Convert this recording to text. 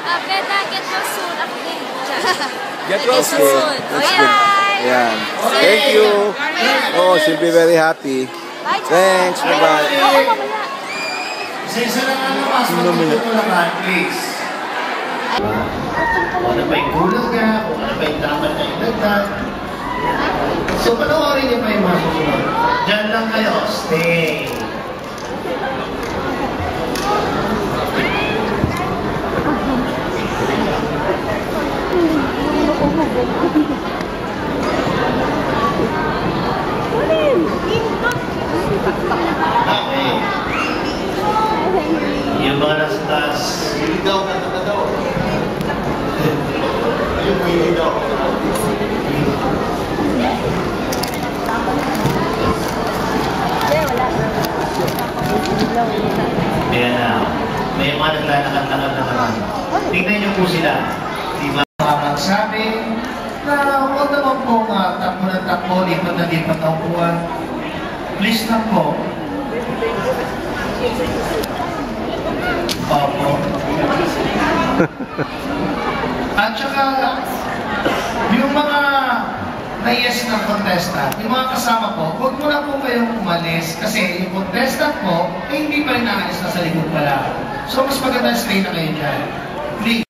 Beta, get well soon. Ako din. Get well soon. That's good. Yeah. Thank you. Oh, she'll be very happy. Bye, Thanks. Bye-bye. Isa-isa na nga naman. Matutulakan, please. Kung ano ba yung kulang ka, kung ano ba yung dapat na inagdag. So, panoorin niyo pa yung mga susunod. Diyan lang kayo. Stay. Okay. Yung mga nasa taas. Hindi daw, kata daw. Yung hindi daw. Ayan na. May mga naglalakad-lakad na naman. Tingnan niyo po sila. Diba? Magsabi na huwag naman po takbo ng takbo, lipat na lipat ng upuan. Please lang po. Opo. At saka, yung mga na-yes ng contestant, yung mga kasama ko, huwag mo na po kayong umalis kasi yung contestant mo, hindi pa rin naalis na sa likod pala. So, mas maganda stay na kayo dyan. Please.